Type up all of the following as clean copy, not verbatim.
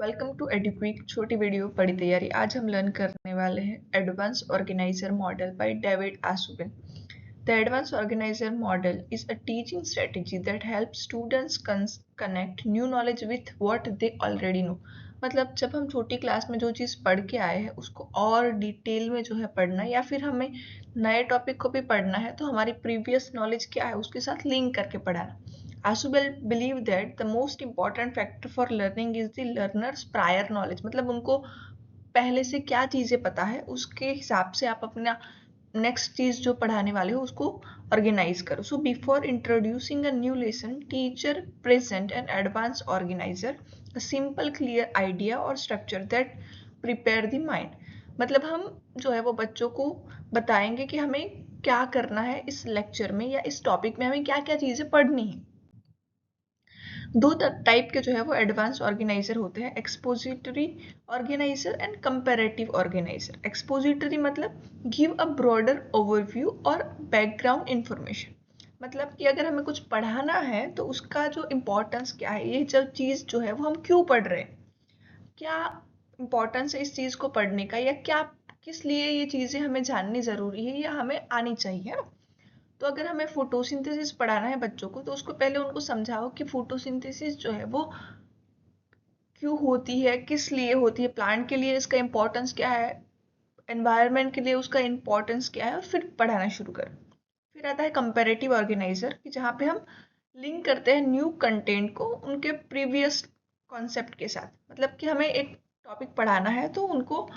Welcome to एडुक्विक छोटी video बड़ी तैयारी। आज हम लर्न करने वाले हैं advance organizer model by David Ausubel. The advance organizer model is a teaching strategy that help students connect new knowledge with what they already know. मतलब जब हम छोटी क्लास में जो चीज़ पढ़ के आए हैं उसको और डिटेल में जो है पढ़ना, या फिर हमें नए टॉपिक को भी पढ़ना है तो हमारी प्रीवियस नॉलेज क्या है उसके साथ लिंक करके पढ़ाना। Asubel believe that the most important factor for learning is the learner's prior knowledge। मतलब उनको पहले से क्या चीज़ें पता है उसके हिसाब से आप अपना नेक्स्ट चीज़ जो पढ़ाने वाले हो उसको ऑर्गेनाइज करो। So before introducing a new lesson teacher present an advance organizer a simple clear idea और structure that prepare the mind. मतलब हम जो है वो बच्चों को बताएंगे कि हमें क्या करना है इस लेक्चर में या इस टॉपिक में हमें क्या क्या चीज़ें पढ़नी है। दो टाइप के जो है वो एडवांस ऑर्गेनाइजर होते हैं, expository organiser and comparative organiser. Expository मतलब गिव अ ब्रॉडर ओवरव्यू और बैकग्राउंड इंफॉर्मेशन। मतलब कि अगर हमें कुछ पढ़ाना है तो उसका जो इम्पोर्टेंस क्या है, ये जब चीज़ जो है वो हम क्यों पढ़ रहे हैं, क्या इम्पोर्टेंस है इस चीज़ को पढ़ने का, या क्या किस लिए ये चीज़ें हमें जाननी ज़रूरी है या हमें आनी चाहिए ना। तो अगर हमें फोटोसिंथेसिस पढ़ाना है बच्चों को तो उसको पहले उनको समझाओ कि फोटोसिंथेसिस जो है वो क्यों होती है, किस लिए होती है, प्लांट के लिए इसका इम्पोर्टेंस क्या है, एनवायरनमेंट के लिए उसका इम्पोर्टेंस क्या है, और फिर पढ़ाना शुरू करो। फिर आता है कंपैरेटिव ऑर्गेनाइजर कि जहाँ पे हम लिंक करते हैं न्यू कंटेंट को उनके प्रीवियस कॉन्सेप्ट के साथ। मतलब कि हमें एक टॉपिक पढ़ाना है तो उनको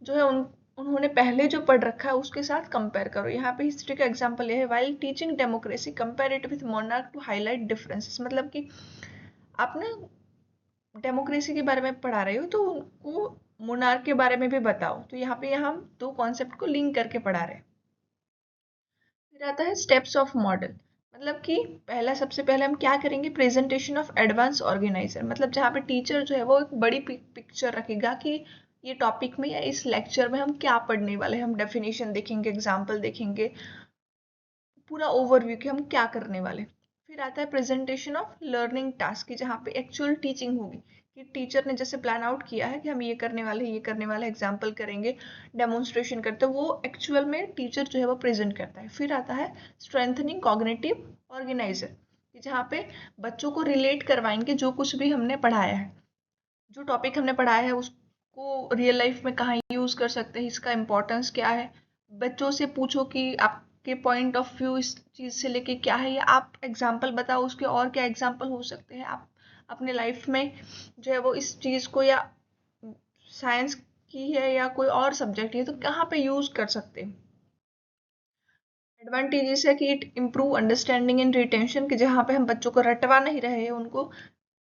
जो है उन्होंने पहले जो पढ़ रखा है उसके साथ कंपेयर करो। यहाँ पे हिस्ट्री का एग्जांपल ये है, while teaching democracy compare it with monarch to highlight differences. मतलब कि आप ना डेमोक्रेसी के बारे में पढ़ा रहे हो तो उनको मोनार्क के बारे में भी बताओ। तो यहाँ पे हम दो कॉन्सेप्ट को लिंक करके पढ़ा रहे हैं। फिर आता है स्टेप्स ऑफ मॉडल। मतलब कि पहला सबसे पहले हम क्या करेंगे, प्रेजेंटेशन ऑफ एडवांस ऑर्गेनाइजर। मतलब जहाँ पे टीचर जो है वो एक बड़ी पिक्चर रखेगा कि ये टॉपिक में या इस लेक्चर में हम क्या पढ़ने वाले हैं। हम डेफिनेशन देखेंगे, एग्जाम्पल देखेंगे, पूरा ओवरव्यू कि हम क्या करने वाले। फिर आता है प्रेजेंटेशन ऑफ लर्निंग टास्क की जहाँ पे एक्चुअल टीचिंग होगी कि टीचर ने जैसे प्लान आउट किया है कि हम ये करने वाले हैं, ये करने वाले, एग्जाम्पल करेंगे, डेमोन्स्ट्रेशन करते हैं, वो एक्चुअल में टीचर जो है वो प्रेजेंट करता है। फिर आता है स्ट्रेंथनिंग कॉग्निटिव ऑर्गेनाइजर कि जहाँ पे बच्चों को रिलेट करवाएंगे जो कुछ भी हमने पढ़ाया है, जो टॉपिक हमने पढ़ाया है उसको रियल लाइफ में कहाँ यूज़ कर सकते हैं, इसका इम्पोर्टेंस क्या है। बच्चों से पूछो कि आपके पॉइंट ऑफ व्यू इस चीज़ से लेके क्या है, या आप एग्जाम्पल बताओ उसके और क्या एग्जाम्पल हो सकते हैं। आप अपने लाइफ में जो है वो इस चीज़ को, या साइंस की है या कोई और सब्जेक्ट है तो कहाँ पे यूज़ कर सकते हैं। एडवांटेजेस है कि it improve understanding and retention कि जहाँ पे हम बच्चों को रटवा नहीं रहे हैं, उनको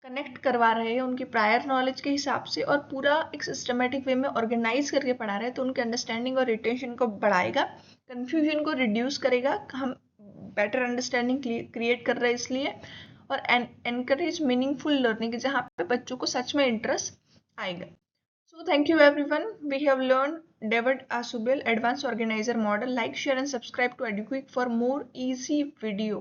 कनेक्ट करवा रहे हैं उनकी प्रायर नॉलेज के हिसाब से और पूरा एक सिस्टमेटिक वे में ऑर्गेनाइज करके पढ़ा रहे हैं, तो उनके अंडरस्टैंडिंग और रिटेंशन को बढ़ाएगा, कन्फ्यूजन को रिड्यूस करेगा, हम बेटर अंडरस्टैंडिंग क्रिएट कर रहे हैं इसलिए, और एनकरेज मीनिंगफुल लर्निंग जहाँ पे बच्चों को सच में इंटरेस्ट आएगा। So thank you everyone. We have learned David Asubel Advanced Organizer Model. Like, share and subscribe to EduQuick for more easy video.